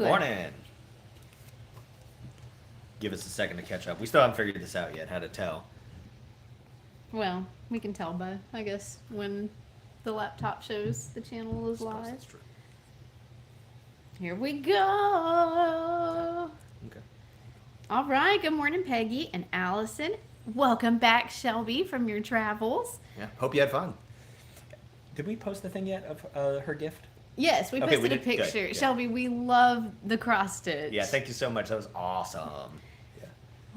Morning. Give us a second to catch up. We still haven't figured this out yet, how to tell. Well, we can tell by, I guess, when the laptop shows the channel is Suppose live. that's true. Here we go. Okay. All right. Good morning, Peggy and Allison. Welcome back, Shelby, from your travels. Yeah. Hope you had fun. Did we post the thing yet of her gift? Yes, we Okay, we posted a did. Good, picture. good. Shelby, we love the cross stitch. Yeah, thank you so much. That was awesome. Yeah.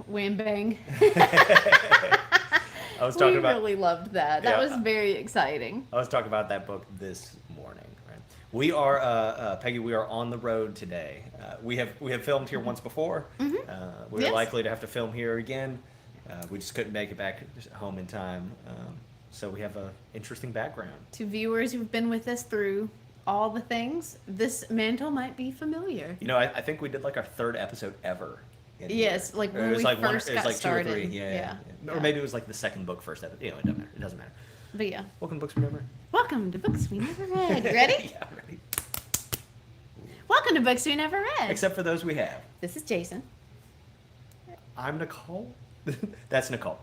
Wham bang. I was talking we about really loved that. That Yeah. was very exciting. I was talking about that book this morning. Right? We are Peggy. We are on the road today. We have filmed here once before. We Yes. are likely to have to film here again. We just couldn't make it back home in time. So we have an interesting background. To viewers who've been with us through all the things, this mantle might be familiar. You know, I think we did like our third episode ever. in Yes, here. like Or when it was we like first it was got like started. 2 or 3. Yeah. Or Yeah. maybe it was like the second book first episode. You know, it doesn't matter. It doesn't matter. But yeah. Welcome to Books We Never Read. Welcome to Books We Never Read. Ready? Yeah, I'm ready. Welcome to Books We Never Read. Except for those we have. This is Jason. I'm Nicole. That's Nicole.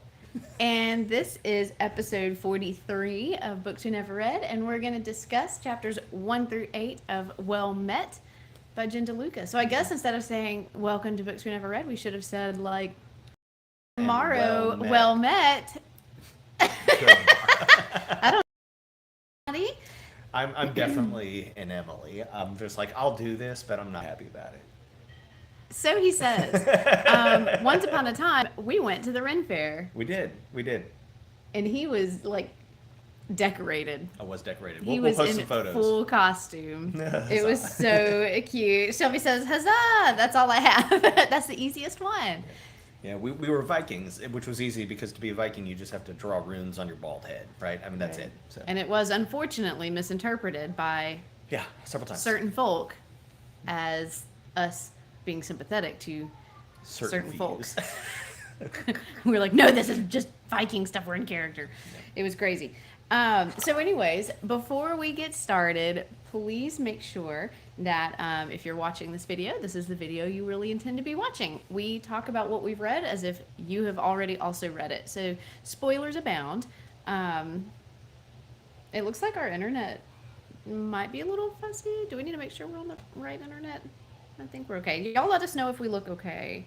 And this is episode 43 of Books We Never Read. And we're going to discuss chapters 1 through 8 of Well Met by Jen DeLuca. So I guess instead of saying Welcome to Books We Never Read, we should have said like And tomorrow, Well Well Met. I don't know. I'm definitely an Emily. I'm just like, I'll do this, but I'm not happy about it. So he says, once upon a time, we went to the Ren Fair, We did. and he was like decorated. I was decorated. He We'll was post in some photos. full costume. It was Huzzah. so cute. Shelby says, "Huzzah! That's all I have. That's the easiest one." Yeah, we were Vikings, which was easy because to be a Viking, you just have to draw runes on your bald head, right? I mean, that's Right. it. So, And it was unfortunately misinterpreted by yeah, several times. certain folk as us being sympathetic to certain folks. We were like, no, this is just Viking stuff. We're in character. It was crazy. So anyways, before we get started, please make sure that if you're watching this video, this is the video you really intend to be watching. We talk about what we've read as if you have already also read it. So spoilers abound. It looks like our internet might be a little fuzzy. Do we need to make sure we're on the right internet? I think we're okay. Y'all let us know if we look okay.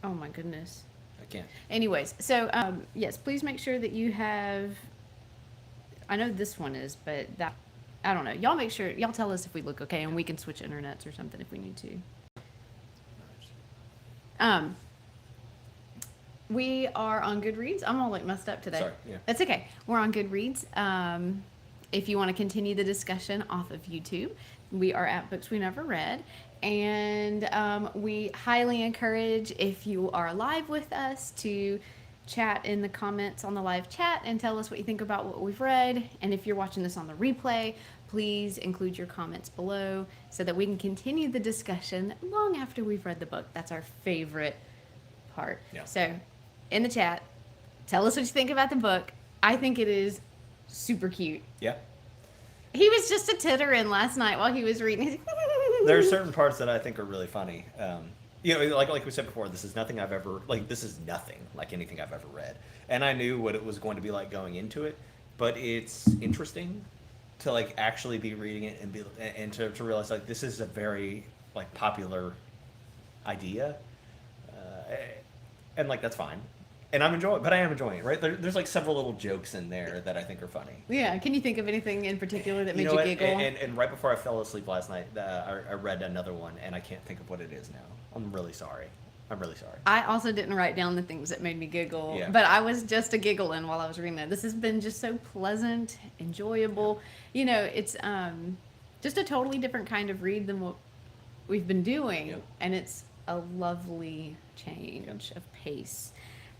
Oh my goodness. I can't. Anyways, so yes, please make sure that you have. I know this one is, but that I don't know. Y'all make sure. Y'all tell us if we look okay, and we can switch internets or something if we need to. We are on Goodreads. I'm all like messed up today. Sorry, yeah. That's okay. We're on Goodreads. If you want to continue the discussion off of YouTube, we are at Books We Never Read. And we highly encourage, if you are live with us, to chat in the comments on the live chat and tell us what you think about what we've read. And if you're watching this on the replay, please include your comments below so that we can continue the discussion long after we've read the book. That's our favorite part. Yeah. So in the chat, tell us what you think about the book. I think it is super cute. Yeah. He was just a tittering last night while he was reading. There are certain parts that I think are really funny. You know, like we said before, this is nothing like anything I've ever read. And I knew what it was going to be like going into it, but it's interesting to like actually be reading it and to realize like this is a very like popular idea, and like that's fine. And I am enjoying it, right? There's like several little jokes in there that I think are funny. Yeah, can you think of anything in particular that made know you what? giggle? And right before I fell asleep last night, I read another one, and I can't think of what it is now. I'm really sorry. I also didn't write down the things that made me giggle, Yeah. but I was just a giggling while I was reading that. This has been just so pleasant, enjoyable. You know, it's just a totally different kind of read than what we've been doing, Yep. and it's a lovely change of pace.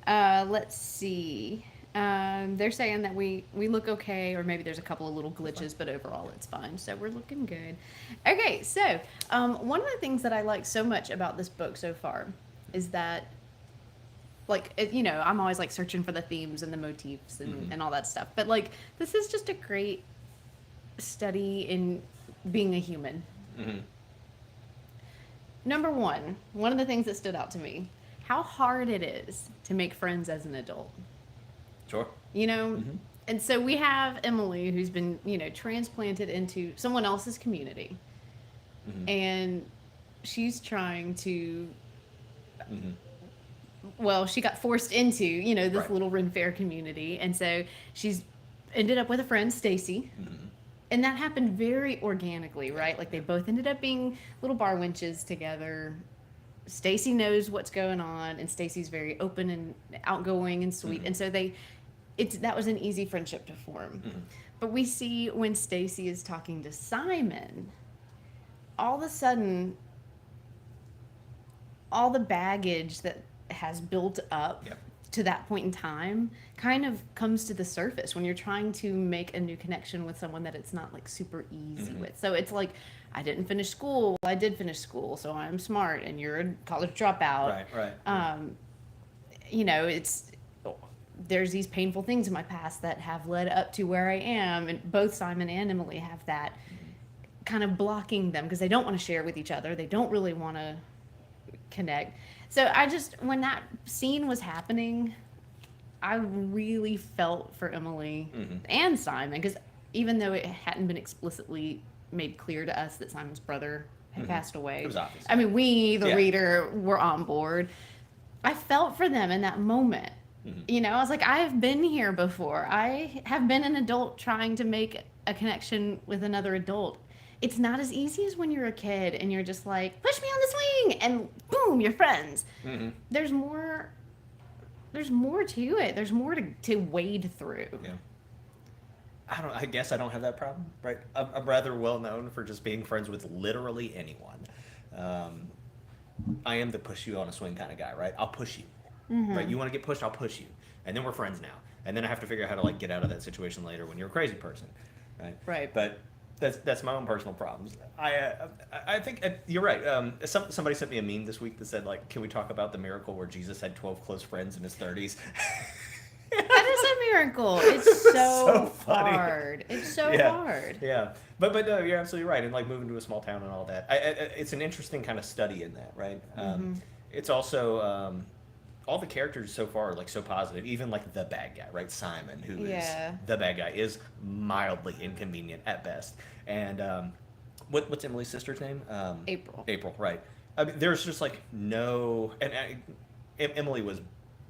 Let's see. They're saying that we look okay, or maybe there's a couple of little glitches, but overall it's fine. So we're looking good. Okay, so one of the things that I like so much about this book so far is that, like, you know, I'm always like searching for the themes and the motifs and all that stuff. But like, this is just a great study in being a human. Mm-hmm. Number one of the things that stood out to me, how hard it is to make friends as an adult. Sure. You know? Mm-hmm. And so we have Emily, who's been, transplanted into someone else's community. Mm-hmm. And she's trying to, Mm-hmm. well, she got forced into, this Right. little Ren Fair community. And so she's ended up with a friend, Stacy. Mm-hmm. And that happened very organically, right? Like they both ended up being little bar wenches together. Stacy knows what's going on, and Stacy's very open and outgoing and sweet. Mm-hmm. And so that was an easy friendship to form. Mm-hmm. But we see when Stacy is talking to Simon, all of a sudden, all the baggage that has built up Yep. to that point in time kind of comes to the surface when you're trying to make a new connection with someone that it's not like super easy Mm-hmm. with. So it's like, I didn't finish school. Well, I did finish school, so I'm smart, and you're a college dropout. Right. There's these painful things in my past that have led up to where I am, and both Simon and Emily have that kind of blocking them because they don't want to share with each other. They don't really want to connect. So when that scene was happening, I really felt for Emily Mm-hmm. and Simon, because even though it hadn't been explicitly made clear to us that Simon's brother had Mm-hmm. passed away, It was obvious. I mean, we, the Yeah. reader, were on board. I felt for them in that moment. Mm-hmm. I was like, I have been here before. I have been an adult trying to make a connection with another adult. It's not as easy as when you're a kid and you're just like, push me on the swing, and boom, you're friends. Mm-hmm. There's more to it. There's more to wade through. Yeah. I guess I don't have that problem, right? I'm rather well known for just being friends with literally anyone. I am the push you on a swing kind of guy, right? I'll push you. Mm-hmm. Right? You want to get pushed, I'll push you. And then we're friends now. And then I have to figure out how to like get out of that situation later when you're a crazy person. Right? Right. But that's my own personal problems. I think you're right. Somebody sent me a meme this week that said like, can we talk about the miracle where Jesus had 12 close friends in his 30s? That is a miracle. It's so, So funny. hard. It's so Yeah. hard. Yeah, but no, you're absolutely right. And like moving to a small town and all that, it's an interesting kind of study in that, right? It's also all the characters so far are like so positive. Even like the bad guy, right? Simon, who is the bad guy, is mildly inconvenient at best. And what's Emily's sister's name? April. April, right? I mean, there's just like no, and Emily was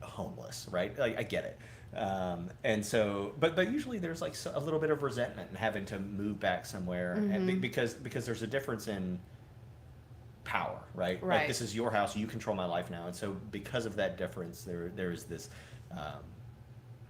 homeless, right? Like I get it. And so, but usually there's like a little bit of resentment and having to move back somewhere, and because there's a difference in power, right? Right. Like this is your house, you control my life now, and so because of that difference, there is this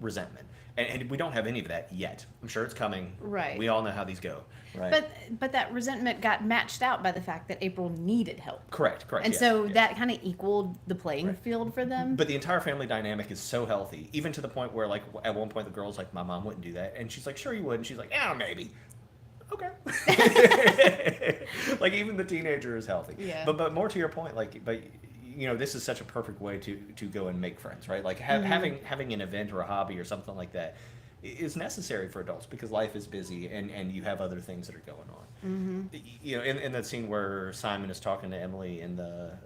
resentment, and we don't have any of that yet. I'm sure it's coming. Right. We all know how these go, right? But that resentment got matched out by the fact that April needed help. Correct. And yes, so yes. that kind of equaled the playing Right. field for them. But the entire family dynamic is so healthy, even to the point where, like, at one point the girl's like, "My mom wouldn't do that," and she's like, "Sure you would," and she's like, "Yeah, maybe." Okay. Like even the teenager is healthy. Yeah. But more to your point, like, but this is such a perfect way to go and make friends, right? Like having an event or a hobby or something like that is necessary for adults because life is busy and you have other things that are going on. In that scene where Simon is talking to Emily in the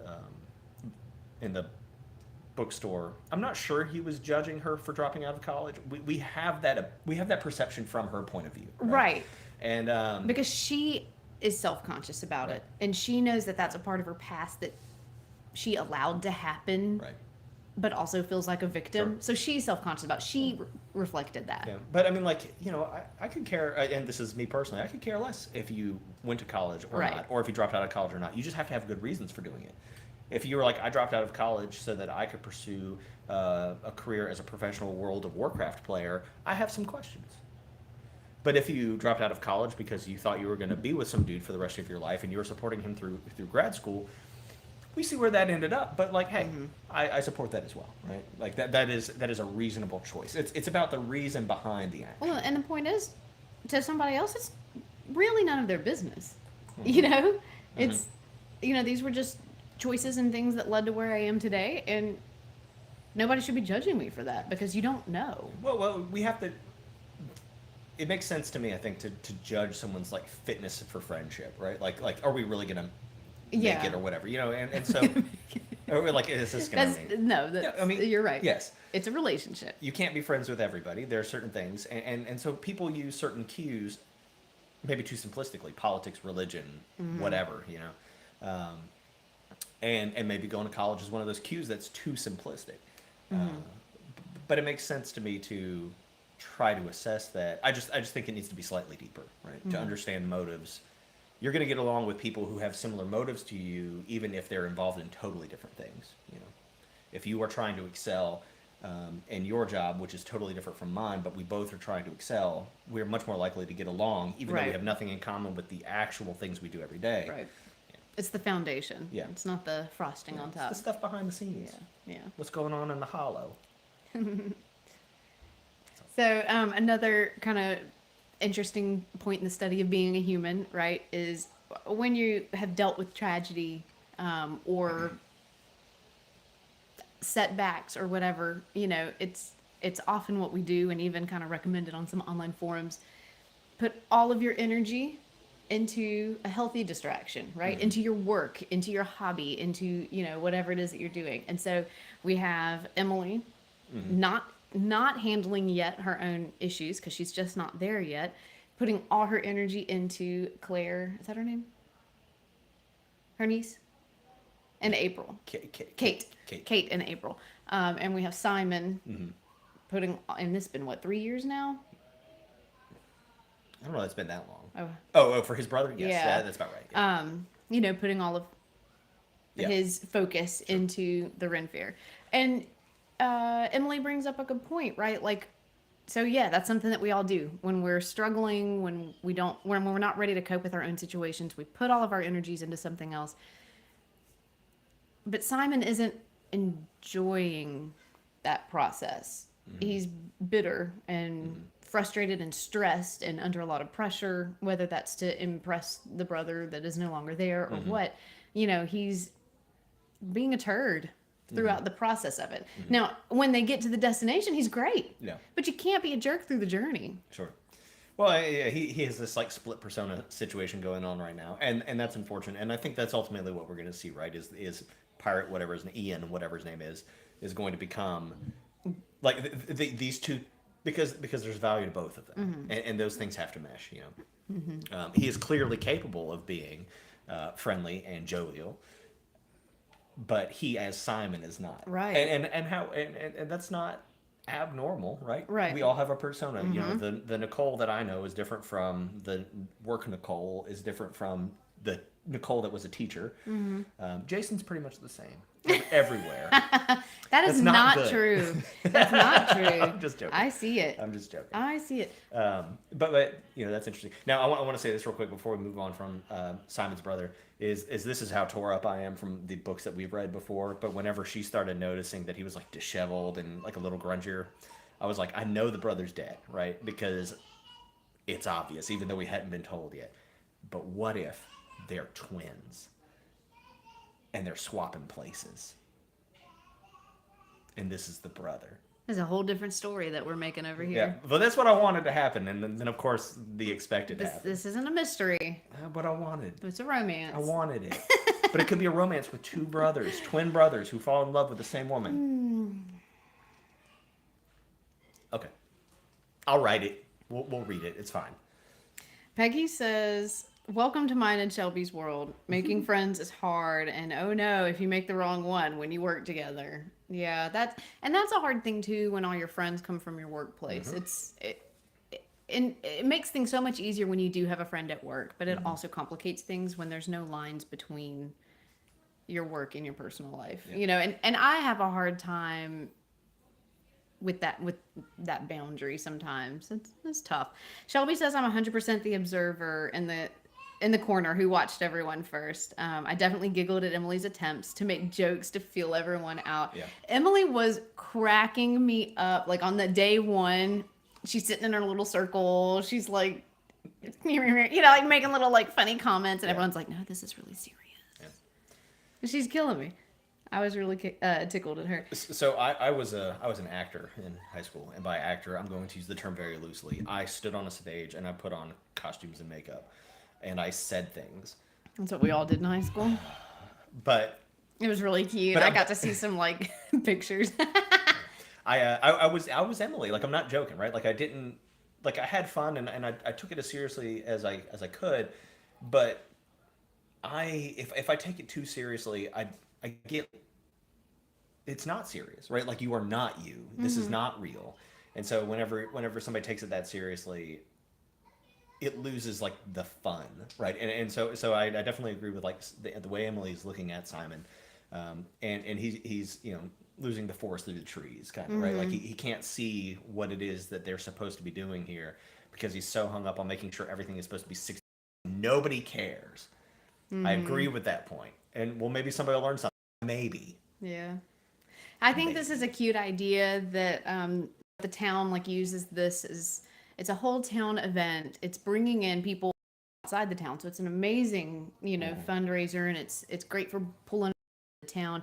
bookstore, I'm not sure he was judging her for dropping out of college. We have that perception from her point of view, Right. And Because she is self-conscious about it, and she knows that that's a part of her past that she allowed to happen, right. but also feels like a victim. Sure. So she's self-conscious about it. She reflected that. Yeah, but I mean, like, I could care, and this is me personally, I could care less if you went to college or Right. not, or if you dropped out of college or not. You just have to have good reasons for doing it. If you were like, I dropped out of college so that I could pursue a career as a professional World of Warcraft player, I have some questions. But if you dropped out of college because you thought you were going to be with some dude for the rest of your life and you were supporting him through grad school, we see where that ended up. But like, hey, I support that as well, right? Like that is a reasonable choice. It's about the reason behind the action. Well, and the point is, to somebody else, it's really none of their business. It's these were just choices and things that led to where I am today, and nobody should be judging me for that because you don't know. Well, we have to. it makes sense to me, I think, to judge someone's like fitness for friendship, right? Like are we really gonna make it or whatever, you know? And so, or like, is this gonna make? No, Yeah, I mean, you're right. yes, It's a relationship. you can't be friends with everybody. There are certain things, and so people use certain cues, maybe too simplistically, politics, religion, whatever, you know, and maybe going to college is one of those cues that's too simplistic. But it makes sense to me to try to assess that. I just think it needs to be slightly deeper, right? To understand motives. You're going to get along with people who have similar motives to you, even if they're involved in totally different things. You know, if you are trying to excel in your job, which is totally different from mine, but we both are trying to excel, we're much more likely to get along, even though we Right. have nothing in common with the actual things we do every day. Right. It's the foundation. Yeah. It's not the frosting on It's top. the stuff behind the scenes. Yeah. What's going on in the hollow? So another kind of interesting point in the study of being a human, right, is when you have dealt with tragedy or setbacks or whatever, you know, it's often what we do, and even kind of recommended on some online forums. Put all of your energy into a healthy distraction, right? Into your work, into your hobby, into, you know, whatever it is that you're doing. And so we have Emily not handling yet her own issues because she's just not there yet, putting all her energy into Claire, is that her name? Her niece? And April. Kate and April. And we have Simon putting, and this has been what, 3 years now? I don't know. It's been that long. Oh. Oh, for his brother? Yes, Yeah. that's about right. Yeah. You know, putting all of his focus into the Ren Fair. And Emily brings up a good point, right? Like, so yeah, that's something that we all do when we're struggling, when we're not ready to cope with our own situations. We put all of our energies into something else. But Simon isn't enjoying that process. He's bitter and frustrated and stressed and under a lot of pressure, whether that's to impress the brother that is no longer there or what. You know, he's being a turd throughout the process of it. Now, when they get to the destination, he's great. Yeah. But you can't be a jerk through the journey. Sure. Well, yeah, he has this like split persona situation going on right now, and that's unfortunate. And I think that's ultimately what we're going to see, right? Is Pirate, whatever his Ian, whatever his name is going to become like these two, because there's value to both of them, and those things have to mesh. You know, he is clearly capable of being friendly and jovial, but he as Simon is not. Right. And that's not abnormal, right? Right. We all have a persona. You know, the Nicole that I know is different from the work Nicole, is different from the Nicole that was a teacher. Jason's pretty much the same everywhere. That is That's not not good. true. That's not true. I'm just joking. I see it. I'm just joking. I see it. But you know, that's interesting. Now I want to say this real quick before we move on from Simon's brother. Is this is how tore up I am from the books that we've read before. But whenever she started noticing that he was like disheveled and like a little grungier, I was like, I know the brother's dead, right? Because it's obvious, even though we hadn't been told yet. But what if they're twins and they're swapping places, and this is the brother? There's a whole different story that we're making over Yeah, here. but that's what I wanted to happen, and then of course the expected happened. This isn't a mystery. But I wanted. It's a romance. I wanted it. But it could be a romance with two brothers, twin brothers who fall in love with the same woman. Okay. I'll write it. We'll read it. It's fine. Peggy says, "Welcome to mine and Shelby's world. Making friends is hard, and oh no, if you make the wrong one when you work together." Yeah, that's a hard thing too when all your friends come from your workplace. It makes things so much easier when you do have a friend at work, but it also complicates things when there's no lines between your work and your personal life. Yeah. You know, and I have a hard time with that boundary sometimes. It's tough. Shelby says, "I'm 100% the observer in the corner who watched everyone first. I definitely giggled at Emily's attempts to make jokes to feel everyone out." Yeah. Emily was cracking me up. Like on the day one, she's sitting in her little circle. She's like, you know, like making little like funny comments, and everyone's like, "No, this is really serious." Yeah. She's killing me. I was really tickled at her. So I was an actor in high school, and by actor I'm going to use the term very loosely. I stood on a stage and I put on costumes and makeup, and I said things. That's what we all did in high school. But It was really cute. I got to see some like pictures. I was Emily. Like, I'm not joking, right? Like, I didn't, like, I had fun, and I took it as seriously as I could, but if I take it too seriously, I get it's not serious, right? Like, you are not you. This is not real. And so whenever somebody takes it that seriously, it loses like the fun, right? And so I definitely agree with like the way Emily's looking at Simon, and he's losing the forest through the trees, kind of, right? Like he can't see what it is that they're supposed to be doing here because he's so hung up on making sure everything is supposed to be 60. Nobody cares. I agree with that point, and well, maybe somebody will learn something. Maybe. Yeah. I think this is a cute idea that the town like uses this as it's a whole town event. It's bringing in people outside the town, so it's an amazing fundraiser, and it's great for pulling the town.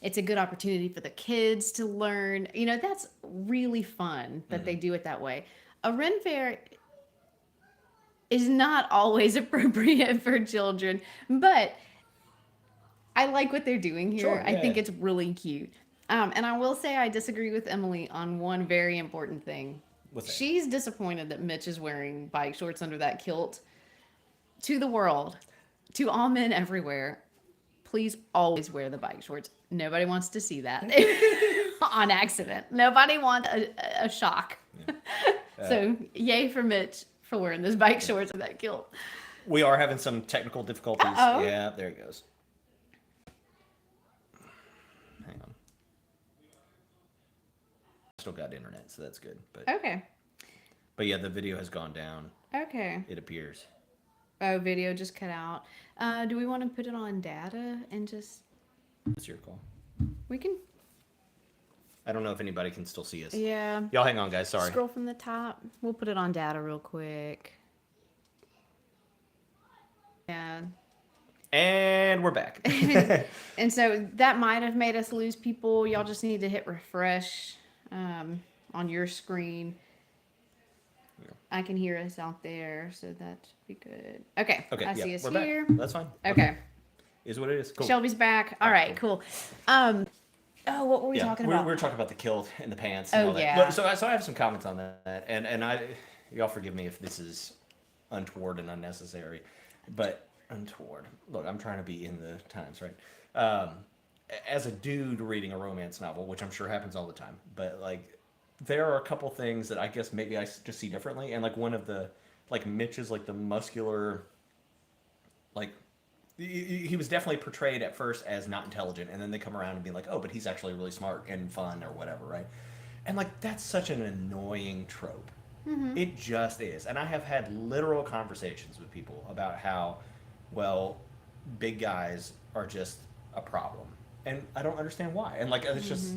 It's a good opportunity for the kids to learn. That's really fun that they do it that way. A Ren Fair is not always appropriate for children, but I like what they're doing here. Sure, I think it's really cute. And I will say I disagree with Emily on one very important thing. What's that? She's disappointed that Mitch is wearing bike shorts under that kilt. To the world, to all men everywhere, please always wear the bike shorts. Nobody wants to see that on accident. Nobody wants a shock. Yeah. So yay for Mitch for wearing those bike shorts and that kilt. We are having some technical difficulties. Uh-oh. Yeah, there it goes. Hang on. Still got internet, so that's good. But Okay. But yeah, the video has gone down. Okay. It appears. Oh, video just cut out. Do we want to put it on data and just... It's your call. We can... I don't know if anybody can still see us. Yeah. Y'all hang on, guys. Sorry. Scroll from the top. We'll put it on data real quick. Yeah. And we're back. And so that might have made us lose people. Y'all just need to hit refresh on your screen. Yeah. I can hear us out there, so that should be good. Okay. I see us we're here. Back. That's fine. Okay. Is what it is. Cool. Shelby's back. All right, cool. Oh, what were we talking about? We were talking about the kilt and the pants. And all that. Yeah. So I have some comments on that, and y'all forgive me if this is untoward and unnecessary, but untoward. Look, I'm trying to be in the times, right? As a dude reading a romance novel, which I'm sure happens all the time, but like there are a couple things that I guess maybe I just see differently, and like one of the Mitch is like the muscular, like. He was definitely portrayed at first as not intelligent, and then they come around and be like, oh, but he's actually really smart and fun or whatever, right? And like that's such an annoying trope. Mm-hmm. It just is. And I have had literal conversations with people about how, well, big guys are just a problem, and I don't understand why. And like it's just,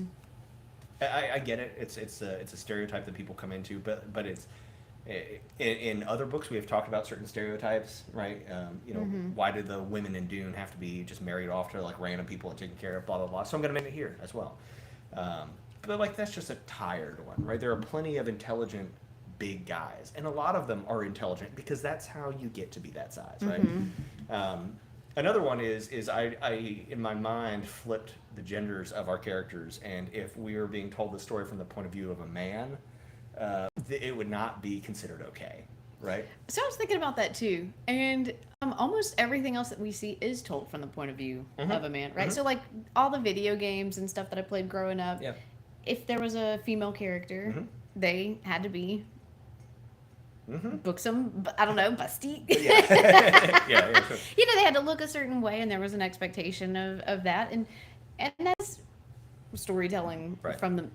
I get it. It's a stereotype that people come into, but it's. In other books, we have talked about certain stereotypes, right? Why do the women in Dune have to be just married off to like random people and taken care of, blah, blah, blah. So I'm going to make it here as well. But like that's just a tired one, right? There are plenty of intelligent big guys, and a lot of them are intelligent because that's how you get to be that size, right? Another one is I in my mind flipped the genders of our characters, and if we were being told the story from the point of view of a man, it would not be considered okay, right? So I was thinking about that too, and almost everything else that we see is told from the point of view of a man, right? So like all the video games and stuff that I played growing up, if there was a female character, they had to be buxom, I don't know, busty. Yeah, sure. They had to look a certain way, and there was an expectation of that, and that's storytelling from the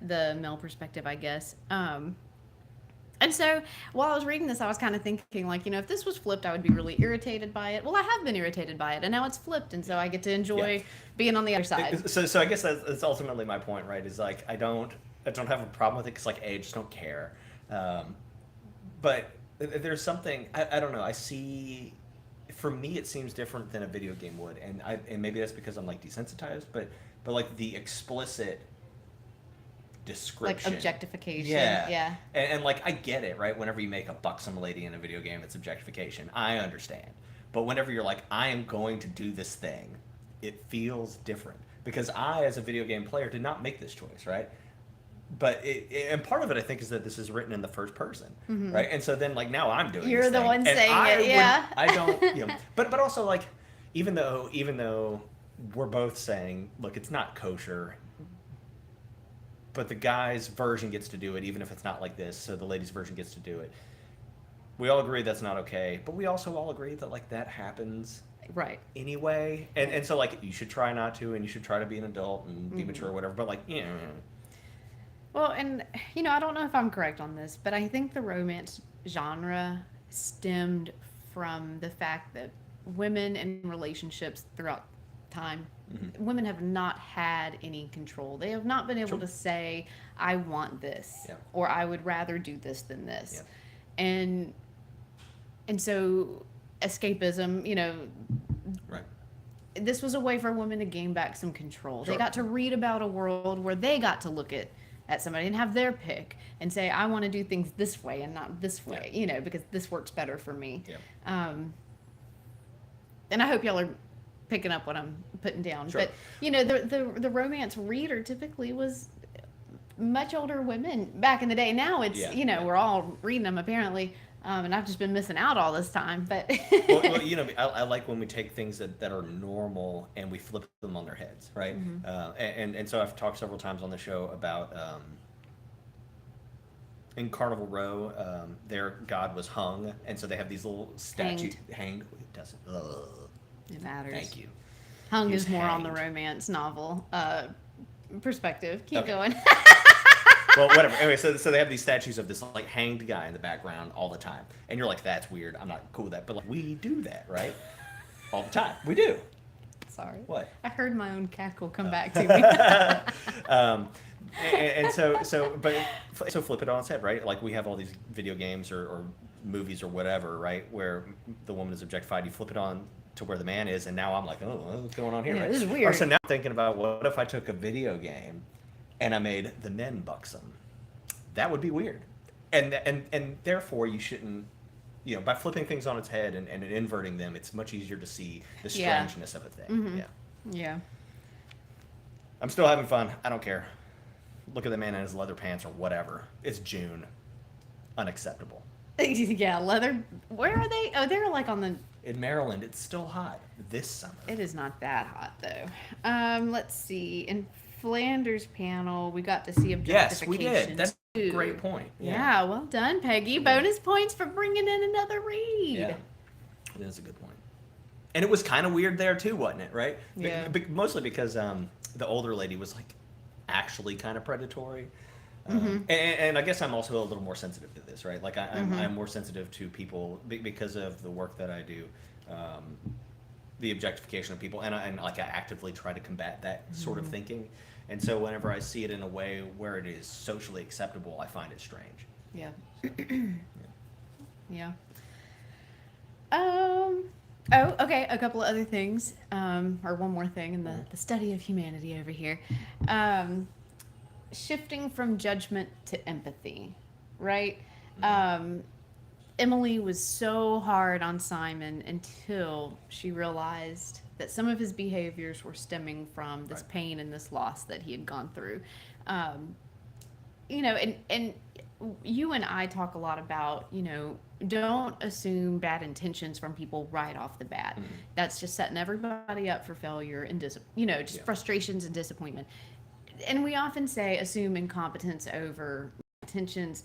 the male perspective, I guess. And so while I was reading this, I was kind of thinking like, if this was flipped, I would be really irritated by it. Well, I have been irritated by it, and now it's flipped, and so I get to enjoy being on the other side. So I guess that's ultimately my point, right? Is like I don't have a problem with it because like I just don't care. But there's something I don't know. I see for me it seems different than a video game would, and maybe that's because I'm like desensitized, but like the explicit description, like objectification. yeah, Yeah. and like I get it, right? Whenever you make a buxom lady in a video game, it's objectification. I understand, but whenever you're like, I am going to do this thing, it feels different because I, as a video game player, did not make this choice, right? But and part of it, I think, is that this is written in the first person, right? And so then, like, now I'm doing. You're this the thing, one and saying it, yeah. I don't, you know, but also like, even though we're both saying, look, it's not kosher, but the guy's version gets to do it, even if it's not like this. So the lady's version gets to do it. We all agree that's not okay, but we also all agree that like that happens Right. anyway, and so like you should try not to, and you should try to be an adult and be mature or whatever. But like, you know. Well, and I don't know if I'm correct on this, but I think the romance genre stemmed from the fact that women in relationships throughout time, women have not had any control. They have not been able to say, I want this, or I would rather do this than this. And so escapism, Right. this was a way for women to gain back some control. They got to read about a world where they got to look at somebody and have their pick and say, I want to do things this way and not this way, because this works better for me. And I hope y'all are picking up what I'm putting down. But, the romance reader typically was much older women back in the day. Now it's, we're all reading them apparently. And I've just been missing out all this time, but well, I like when we take things that are normal and we flip them on their heads, right? And so I've talked several times on the show about in Carnival Row, their god was hung, and so they have these little statues hanged. It doesn't. It matters. Thank you. Hung is more on the romance novel perspective. Keep going. Well, whatever. Anyway, so they have these statues of this like hanged guy in the background all the time, and you're like, that's weird. I'm not cool with that, but like we do that, right? All the time. We do. Sorry. What? I heard my own cackle come back to me. So flip it on its head, right? Like we have all these video games or movies or whatever, right? Where the woman is objectified. You flip it on to where the man is, and now I'm like, oh, what's going on here? Right? This is weird. Or so now I'm thinking about what if I took a video game and I made the men buxom? That would be weird. And therefore you shouldn't, by flipping things on its head and inverting them, it's much easier to see the strangeness of a thing. Yeah. I'm still having fun. I don't care. Look at the man in his leather pants or whatever. It's June. Unacceptable. Yeah, leather. Where are they? Oh, they're like on the... In Maryland, it's still hot this summer. It is not that hot, though. Let's see. In Flanders panel, we got to see objectification. Yes, we did. That's a great point. Yeah, well done, Peggy. Bonus points for bringing in another read. Yeah, that is a good point. And it was kind of weird there, too, wasn't it, right? Yeah. Mostly because the older lady was, like, actually kind of predatory. And I guess I'm also a little more sensitive to this, right? Like, I'm more sensitive to people because of the work that I do. The objectification of people, and I actively try to combat that sort of thinking. And so whenever I see it in a way where it is socially acceptable, I find it strange. Yeah. Yeah. Oh, okay. A couple of other things, or one more thing in the study of humanity over here. Shifting from judgment to empathy, right? Emily was so hard on Simon until she realized that some of his behaviors were stemming from this pain and this loss that he had gone through. And you and I talk a lot about, don't assume bad intentions from people right off the bat. That's just setting everybody up for failure and frustrations and disappointment. And we often say assume incompetence over intentions,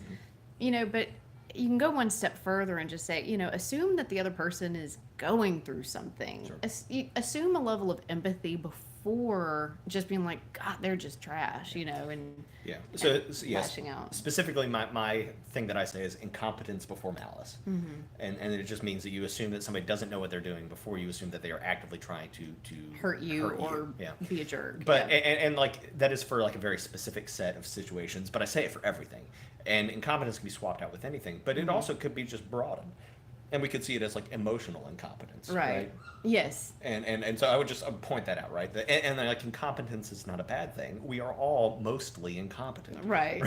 but you can go one step further and just say, assume that the other person is going through something. Sure. Assume a level of empathy before just being like, God, they're just trash, and So yes, lashing out. Specifically, my thing that I say is incompetence before malice, and it just means that you assume that somebody doesn't know what they're doing before you assume that they are actively trying to hurt you or be a jerk. But and like that is for like a very specific set of situations. But I say it for everything, and incompetence can be swapped out with anything. But it also could be just broadened. And we could see it as like emotional incompetence, Right. Yes. And so I would just point that out, right? And like incompetence is not a bad thing. We are all mostly incompetent, Right.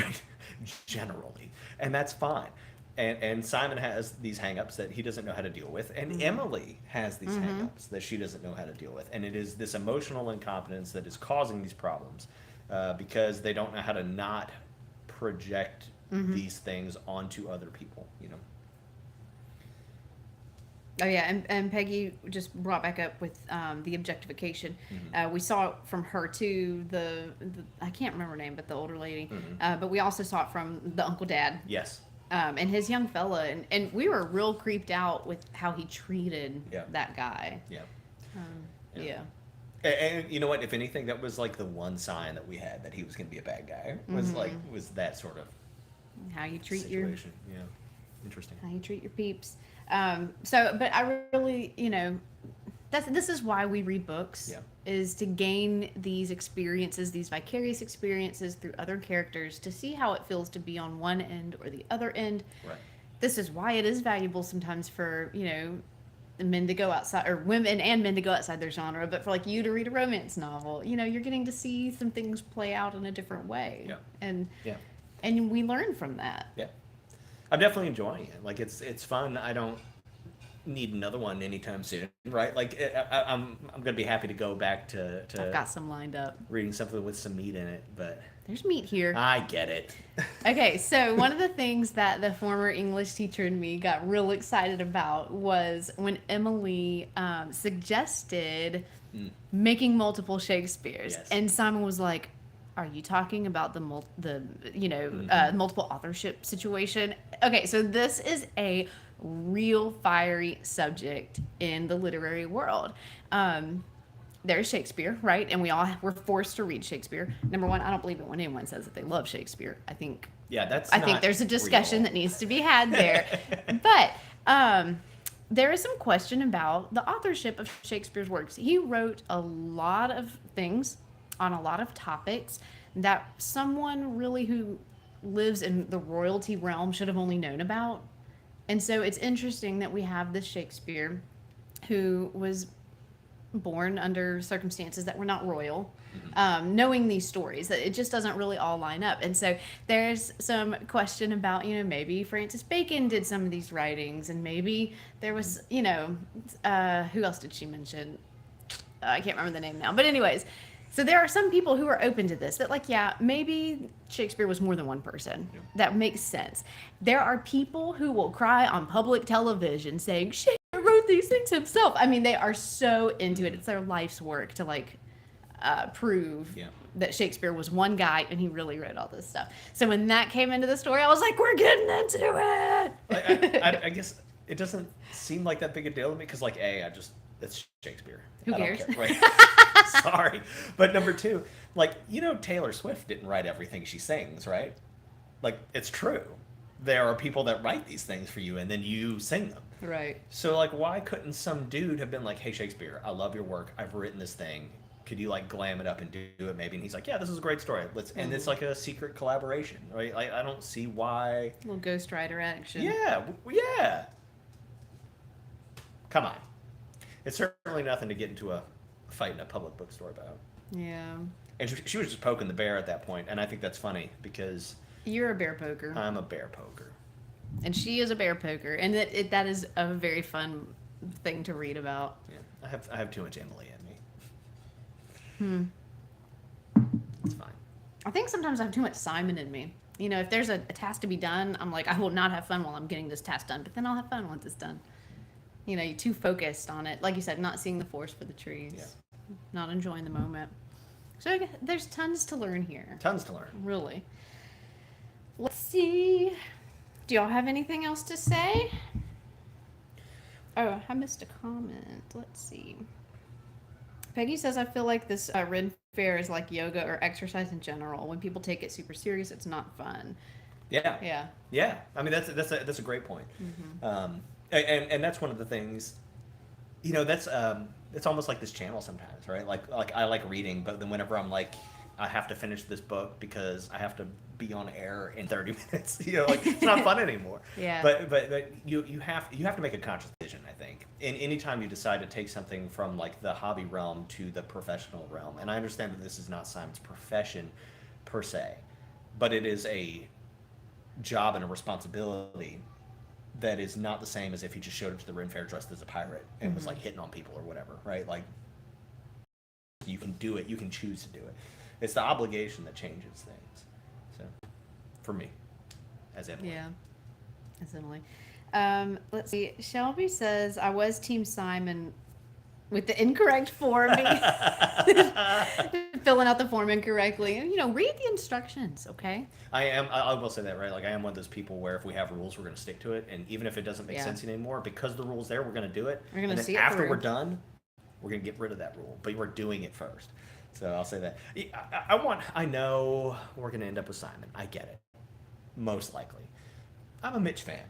Generally, and that's fine. And Simon has these hangups that he doesn't know how to deal with, and Emily has these hangups that she doesn't know how to deal with, and it is this emotional incompetence that is causing these problems because they don't know how to not project these things onto other people, you know. Oh yeah, and Peggy just brought back up with the objectification. We saw it from her too. The I can't remember her name, but the older lady. But we also saw it from the uncle dad. Yes. And his young fella, and we were real creeped out with how he treated that guy. Yeah. Yeah. And you know what? If anything, that was like the one sign that we had that he was going to be a bad guy. Was that sort of How you treat situation? Yeah. Interesting. how you treat your peeps. But I really, this is why we read books. Yeah. Is to gain these experiences, these vicarious experiences through other characters, to see how it feels to be on one end or the other end. Right. This is why it is valuable sometimes for men to go outside, or women and men to go outside their genre, but for like you to read a romance novel, you're getting to see some things play out in a different way. Yeah. And we learn from that. Yeah. I'm definitely enjoying it. Like it's fun. I don't need another one anytime soon, right? Like I'm gonna be happy to go back to I've got some lined up. reading something with some meat in it, but There's meat here. I get it. Okay, so one of the things that the former English teacher and me got real excited about was when Emily suggested making multiple Shakespeares, Yes. and Simon was like, "Are you talking about the multiple authorship situation?" Okay, so this is a real fiery subject in the literary world. There's Shakespeare, right? And we're forced to read Shakespeare. Number one, I don't believe it when anyone says that they love Shakespeare. I think there's a discussion real. that needs to be had there. But there is some question about the authorship of Shakespeare's works. He wrote a lot of things on a lot of topics that someone really who lives in the royalty realm should have only known about. And so it's interesting that we have this Shakespeare who was born under circumstances that were not royal, knowing these stories, that it just doesn't really all line up. And so there's some question about, maybe Francis Bacon did some of these writings, and maybe there was, who else did she mention? I can't remember the name now. But anyways, so there are some people who are open to this, that like, yeah, maybe Shakespeare was more than one person. Yeah. That makes sense. There are people who will cry on public television saying, Shakespeare wrote these things himself. I mean, they are so into it. It's their life's work to prove that Shakespeare was one guy and he really wrote all this stuff. So when that came into the story, I was like, we're getting into it. I guess it doesn't seem like that big a deal to me because, like, it's Shakespeare. Who cares? Don't care, right? Sorry. But number two, like, Taylor Swift didn't write everything she sings, right? Like, it's true. There are people that write these things for you and then you sing them. Right. So, like, why couldn't some dude have been like, hey, Shakespeare, I love your work. I've written this thing. Could you, like, glam it up and do it maybe? And he's like, yeah, this is a great story. And it's like a secret collaboration, right? Like, I don't see why. A little ghostwriter action. Yeah. Come on. It's certainly nothing to get into a fight in a public bookstore about. Yeah. And she was just poking the bear at that point, and I think that's funny because you're a bear poker. I'm a bear poker. And she is a bear poker, and that is a very fun thing to read about. Yeah, I have too much Emily in me. It's fine. I think sometimes I have too much Simon in me. If there's a task to be done, I'm like, I will not have fun while I'm getting this task done, but then I'll have fun once it's done. You're too focused on it. Like you said, not seeing the forest for the trees, not enjoying the moment. So there's tons to learn here. Tons to learn. Really. Let's see. Do y'all have anything else to say? Oh, I missed a comment. Let's see. Peggy says, I feel like this Ren Fair is like yoga or exercise in general. When people take it super serious, it's not fun. Yeah. I mean, that's a great point. Mm-hmm. And that's one of the things, it's almost like this channel sometimes, right? Like I like reading, but then whenever I'm like, I have to finish this book because I have to be on air in 30 minutes. Like it's not fun anymore. Yeah. But you have to make a conscious decision, I think. And anytime you decide to take something from like the hobby realm to the professional realm, and I understand that this is not Simon's profession per se, but it is a job and a responsibility that is not the same as if he just showed up to the Ren Fair dressed as a pirate and was like hitting on people or whatever, right? Like you can do it, you can choose to do it. It's the obligation that changes things. So, for me, as Emily. Yeah, as Emily. Let's see. Shelby says, I was Team Simon with the incorrect forming. Filling out the form incorrectly. And, read the instructions, okay? I will say that, right? Like, I am one of those people where if we have rules, we're going to stick to it. And even if it doesn't make sense anymore, because the rule's there, we're going to do it. We're going to see it after through. we're done, we're going to get rid of that rule. But we're doing it first. So I'll say that. I know we're going to end up with Simon. I get it. Most likely. I'm a Mitch fan.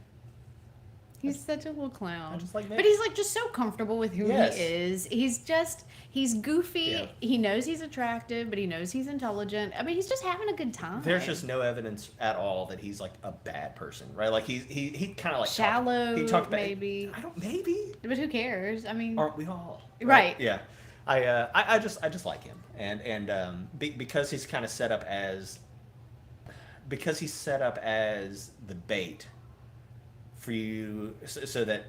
He's such a little clown. I just like Mitch. But he's like just so comfortable with who he is. He's goofy. Yeah. He knows he's attractive, but he knows he's intelligent. I mean, he's just having a good time. There's just no evidence at all that he's like a bad person, right? Like he kind of like shallow. He talked about maybe. maybe. But who cares? I mean, aren't we all? Right. Yeah. I just like him, and because he's kind of set up as the bait for you, so that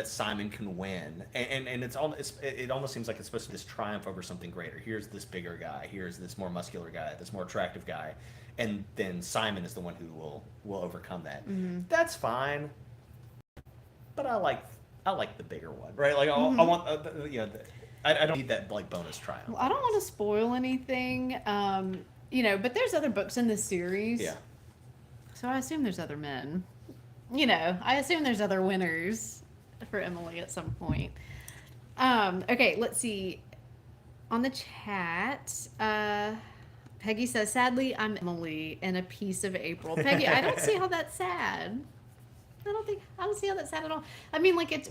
Simon can win, and it almost seems like it's supposed to be this triumph over something greater. Here's this bigger guy, here's this more muscular guy, this more attractive guy, and then Simon is the one who will overcome that. Mm-hmm. That's fine, but I like the bigger one, right? Like I want I don't need that like bonus triumph. Well, I don't want to spoil anything, but there's other books in this series. Yeah. So I assume there's other men. I assume there's other winners for Emily at some point. Okay, let's see. On the chat, Peggy says, sadly, I'm Emily and a piece of April. Peggy, I don't see how that's sad. I don't see how that's sad at all. I mean, like,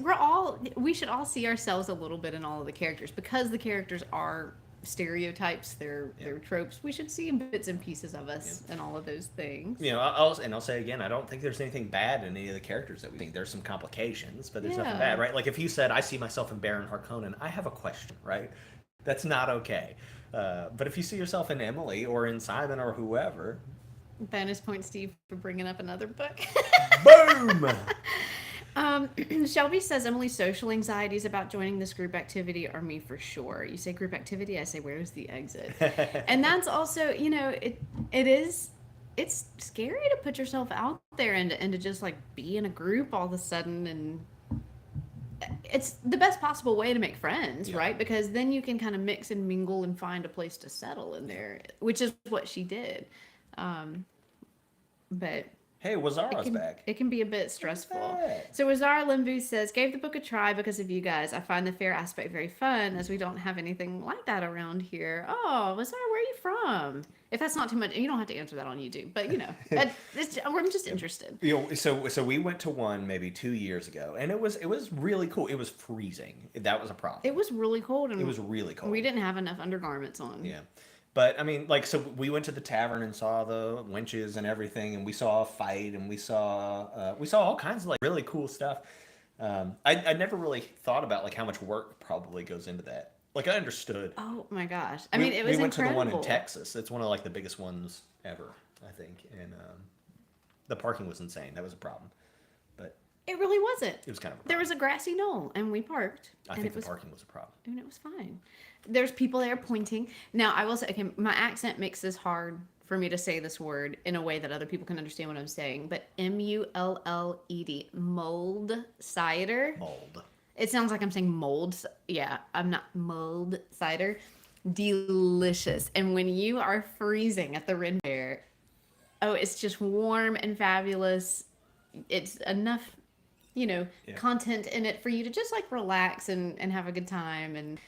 we should all see ourselves a little bit in all of the characters because the characters are stereotypes, they're tropes. We should see bits and pieces of us and all of those things. I'll say again, I don't think there's anything bad in any of the characters that we think. There's some complications, but there's nothing bad, right? Like if you said, I see myself in Baron Harkonnen, I have a question, right? That's not okay. But if you see yourself in Emily or in Simon or whoever. Bonus point, Steve, for bringing up another book. Boom! Shelby says Emily's social anxieties about joining this group activity are me for sure. You say group activity, I say where's the exit? And that's also, it's scary to put yourself out there and to just like be in a group all of a sudden, and it's the best possible way to make friends, right? Because then you can kind of mix and mingle and find a place to settle in there, which is what she did. But hey, Wazara's back. It can be a bit stressful. So Wazara Limbu says, gave the book a try because of you guys. I find the fair aspect very fun as we don't have anything like that around here. Oh, Wazara, where are you from? If that's not too much, you don't have to answer that on YouTube. But, I'm just interested. So we went to one maybe 2 years ago, and it was really cool. It was freezing. That was a problem. It was really cold. And it was really cold. We didn't have enough undergarments on. Yeah. But I mean, like, so we went to the tavern and saw the winches and everything, and we saw a fight, and we saw all kinds of like really cool stuff. I never really thought about like how much work probably goes into that. Like I understood. Oh my gosh! I mean, it was incredible. We went to the one in Texas. It's one of like the biggest ones ever, I think, and the parking was insane. That was a problem, but it really wasn't. It was kind of. There was a grassy knoll, and we parked. I think the parking was a problem, and it was fine. There's people there pointing. Now, I will say, okay, my accent makes this hard for me to say this word in a way that other people can understand what I'm saying. But M-U-L-L-E-D, mulled cider. Mulled. It sounds like I'm saying mold. Yeah, I'm not. Mulled cider. Delicious. And when you are freezing at the Ren Fair, it's just warm and fabulous. It's enough content in it for you to just like relax and have a good time, and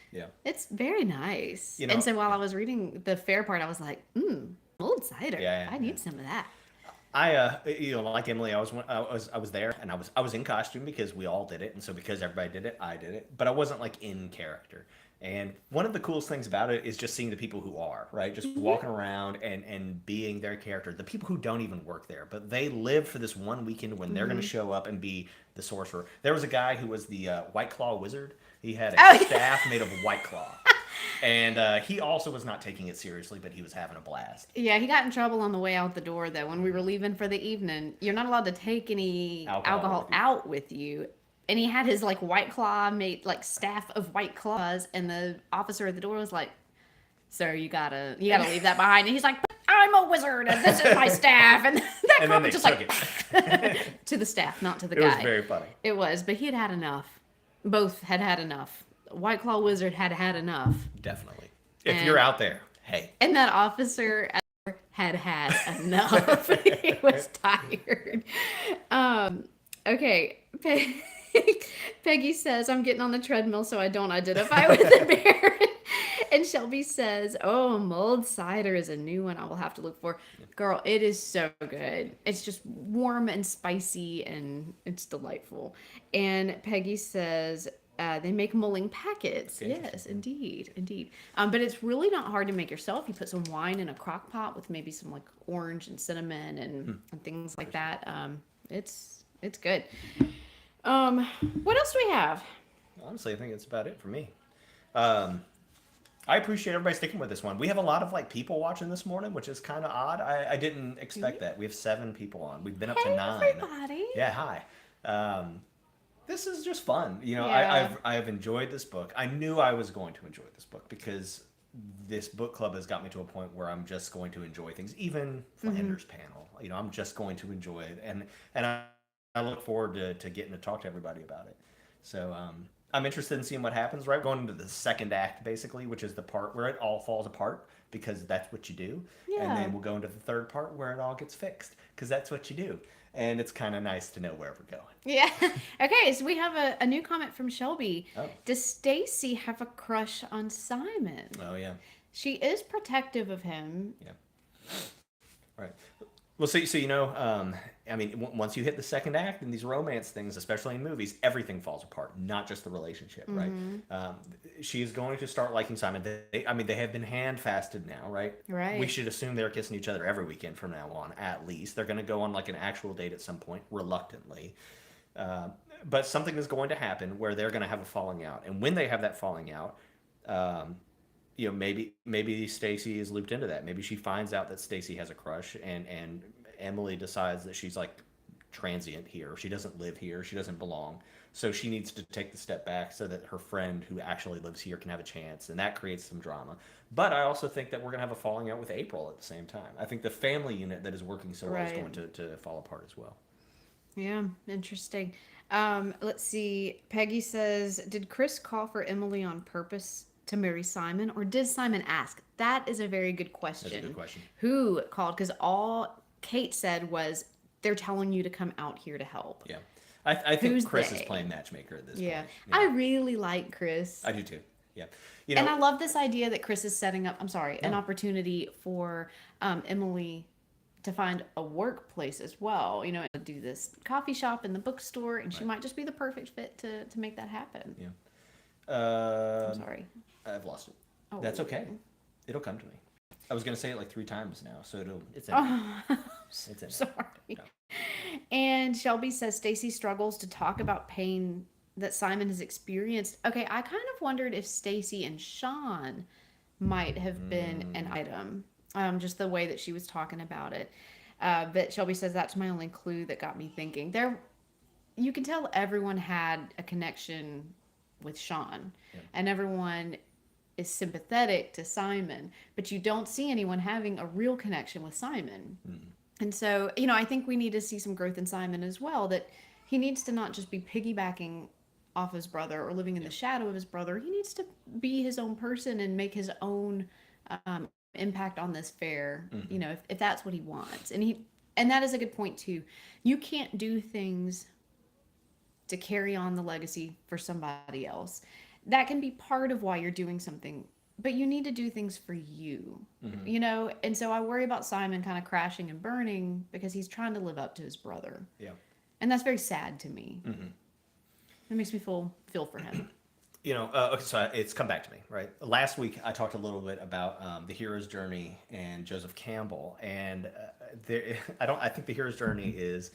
it's very nice. And so while I was reading the fair part, I was like, mulled cider. I need some of that. like Emily, I was there, and I was in costume because we all did it, and so because everybody did it, I did it, but I wasn't like in character. And one of the coolest things about it is just seeing the people who are, right, just Hmm. walking around and being their character. The people who don't even work there, but they live for this one weekend when they're going to Hmm. show up and be the sorcerer. There was a guy who was the White Claw wizard. He had a Oh, yeah. staff made of White Claw, and he also was not taking it seriously, but he was having a blast. Yeah, he got in trouble on the way out the door though. When we were leaving for the evening, you're not allowed to take any Alcohol alcohol with you. out with you. And he had his like white claw made like staff of white claws, and the officer at the door was like, "Sir, you gotta leave that behind." And he's like, "But I'm a wizard, and this is my staff." And that And then cop they was just took like it. to the staff, not to the It was guy. very funny. It was, but he had had enough. Both had had enough. White Claw Wizard had had enough, Definitely. If you're and out there, hey. that officer had had enough. He was tired. Okay. Peggy says, I'm getting on the treadmill so I don't identify with the bear. And Shelby says, oh, mulled cider is a new one I will have to look for. Girl, it is so good. It's just warm and spicy and it's delightful. And Peggy says, they make mulling packets. Okay, interesting. Yes, indeed, indeed. But it's really not hard to make yourself. You put some wine in a crock pot with maybe some like orange and cinnamon and things like that. It's good. What else do we have? Honestly, I think that's about it for me. Um, I appreciate everybody sticking with this one. We have a lot of like people watching this morning, which is kind of odd. I didn't expect that. We have 7 people on. We've been up to Hey, 9. everybody. Yeah, hi. Um, this is just fun. Yeah. I've enjoyed this book. I knew I was going to enjoy this book because this book club has got me to a point where I'm just going to enjoy things. Even Mm-hmm. Flanders panel, I'm just going to enjoy it, and I look forward to getting to talk to everybody about it. So I'm interested in seeing what happens. Right, going into the second act basically, which is the part where it all falls apart because that's what you do, and Yeah. then we'll go into the third part where it all gets fixed because that's what you do. And it's kind of nice to know where we're going. Yeah. Okay, so we have a new comment from Shelby. Oh, Does Stacy have a crush on Simon? oh yeah, She is protective of him. yeah. Right. Well, so I mean, once you hit the second act in these romance things, especially in movies, everything falls apart. Not just the relationship, right? Mm-hmm. She is going to start liking Simon. I mean, they have been handfasted now, right? We Right. should assume they're kissing each other every weekend from now on, at least. They're going to go on like an actual date at some point, reluctantly. Uh, but something is going to happen where they're going to have a falling out, and when they have that falling out, um, maybe Stacy is looped into that. Maybe she finds out that Stacy has a crush, and Emily decides that she's like transient here. She doesn't live here. She doesn't belong. So she needs to take the step back so that her friend who actually lives here can have a chance, and that creates some drama. But I also think that we're gonna have a falling out with April at the same time. I think the family unit that is working so well is Right. going to fall apart as well. Yeah, interesting. Let's see. Peggy says, did Chris call for Emily on purpose to marry Simon, or did Simon ask? That is a very good That's a good question. question. Who called? Because all Kate said was, they're telling you to come out here to help. Yeah, I think Who's Chris is they? playing matchmaker at this Yeah. point. I Yeah, really like Chris. I do too. Yeah, you And know, I love this idea that Chris is setting up, I'm sorry, an no, opportunity for Emily to find a workplace as well. And do this coffee shop and the bookstore, and she right. might just be the perfect fit to make that happen. Yeah. I'm Um, sorry. I've lost it. Oh. That's okay. It'll come to me. I was gonna say it like 3 times now, so it's in there. Oh, I'm so It's in there. sorry. No. And Shelby says Stacy struggles to talk about pain that Simon has experienced. Okay, I kind of wondered if Stacy and Sean might have been an Mm, item, just the way that she was talking about it. But Shelby says that's my only clue that got me thinking. You can tell everyone had a connection with Sean, yeah. and everyone is sympathetic to Simon, but you don't see anyone having a real connection with Simon. Mm, And so, I think we need to see some growth in Simon as well, that he needs to not just be piggybacking off his brother or living in yeah. the shadow of his brother. He needs to be his own person and make his own impact on this fair, Hmm. if that's what he wants. And that is a good point too. You can't do things to carry on the legacy for somebody else. That can be part of why you're doing something but you need to do things for you, Mm-hmm. you know? And so I worry about Simon kind of crashing and burning because he's trying to live up to his brother. Yeah. And that's very sad to me. Mm-hmm. It makes me feel for him. You know, okay, so it's come back to me, right? Last week I talked a little bit about the hero's journey and Joseph Campbell, and I think the hero's journey is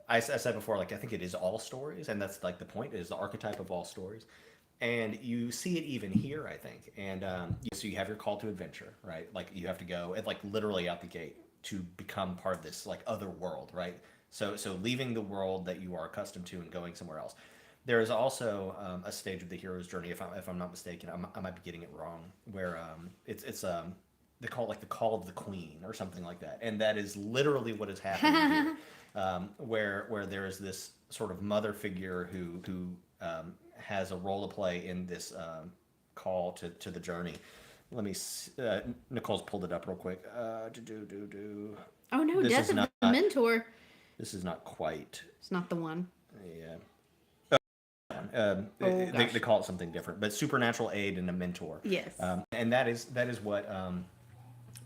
I said before, like I think it is all stories, and that's like the point, is the archetype of all stories, and you see it even here, I think, and so you have your call to adventure, right? Like you have to go and like literally out the gate to become part of this like other world, right? So leaving the world that you are accustomed to and going somewhere else. There is also a stage of the hero's journey, if I'm not mistaken, I might be getting it wrong, where it's they call it like the call of the queen or something like that, and that is literally what is happening here, where there is this sort of mother figure who has a role to play in this call to the journey. Let me see, Nicole's pulled it up real quick. Oh no, This Death is of not- the Mentor. This is not quite. It's not the one. Yeah. Oh, They call it something different, but supernatural aid and a mentor. Yes. And that is what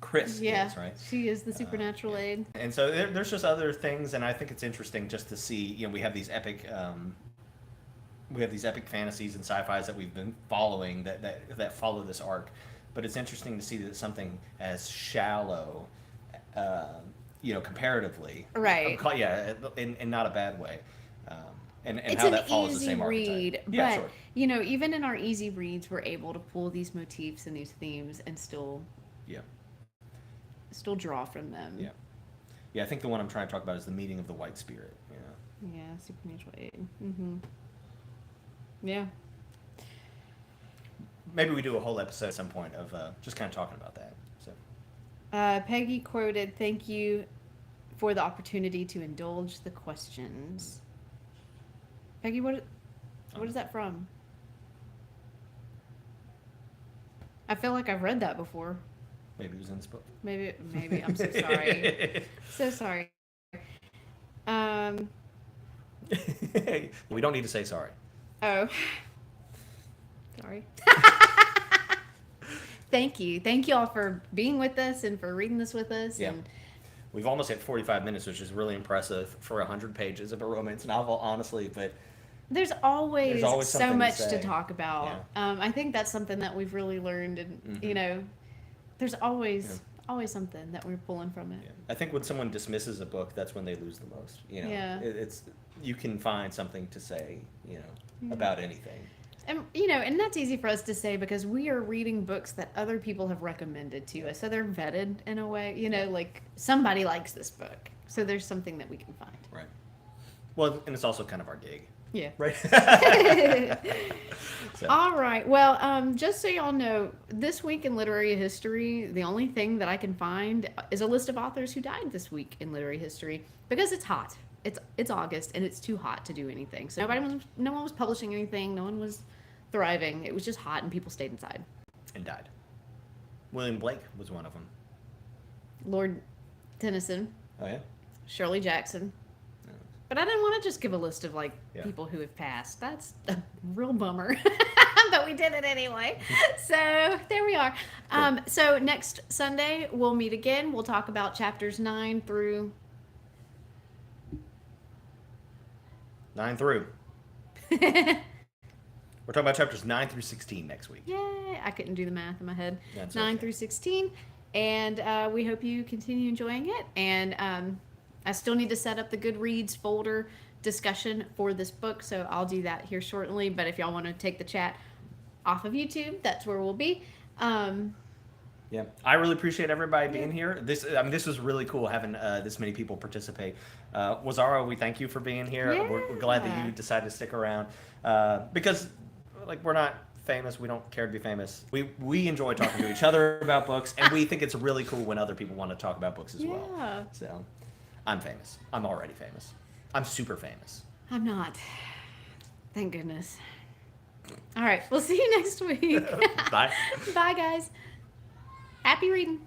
Chris Yeah, is, right? she is the supernatural aid. And so there's just other things, and I think it's interesting just to see. You know, we have these epic fantasies and sci-fi's that we've been following that follow this arc, but it's interesting to see that something as shallow, you know, comparatively, Right. Yeah, in not a bad way. And It's how an that follows the easy same read, archetype. Yeah, but sure. you know, even in our easy reads, we're able to pull these motifs and these themes and still Yeah. draw from them. Yeah. Yeah, I think the one I'm trying to talk about is the meeting of the White Spirit. Yeah. Yeah, supernatural aid. Mm-hmm. Yeah. Maybe we do a whole episode at some point of just kind of talking about that. So. Peggy quoted, "Thank you for the opportunity to indulge the questions." Peggy, what is that from? I feel like I've read that before. Maybe it was in this book. Maybe. I'm so sorry. So sorry. We don't need to say sorry. Oh. Sorry. Thank you all for being with us and for reading this with us. Yeah. And We've almost hit 45 minutes, which is really impressive for 100 pages of a romance novel, honestly. But there's always so something much to to say. talk about. Yeah. I think that's something that we've really learned, and you know, there's always something that we're pulling from it. Yeah. I think when someone dismisses a book, that's when they lose the most. You know, Yeah. It's you can find something to say, you know, about anything. And you know, and that's easy for us to say because we are reading books that other people have recommended to us, so they're vetted in a way. You know, like somebody likes this book, so there's something that we can find. Right. Well, and it's also kind of our gig. Yeah. Right. So. All right. Well, just so y'all know, this week in literary history, the only thing that I can find is a list of authors who died this week in literary history because it's hot. It's August and it's too hot to do anything. So no one was publishing anything. No one was thriving. It was just hot and people stayed inside. And died. William Blake was one of them. Lord Tennyson, Oh yeah. Shirley Jackson. Yeah. But I didn't want to just give a list of like Yeah. people who have passed. That's a real bummer. But we did it anyway. So there we are. So next Sunday we'll meet again. We'll talk about chapters 9 through 9 through. We're talking about chapters 9 through 16 next week. Yay! I couldn't do the math in my head. That's 9 okay. through 16. And we hope you continue enjoying it. And I still need to set up the Goodreads folder discussion for this book, so I'll do that here shortly. But if y'all want to take the chat off of YouTube, that's where we'll be. Yeah, I really appreciate everybody being here. This was really cool having this many people participate. Wazara, we thank you for being here. Yeah. We're glad that you decided to stick around because, like, we're not famous. We don't care to be famous. We enjoy talking to each other about books, and we think it's really cool when other people want to talk about books as well. Yeah. So, I'm famous. I'm already famous. I'm super famous. I'm not. Thank goodness. All right, we'll see you next week. Bye. Bye, guys. Happy reading.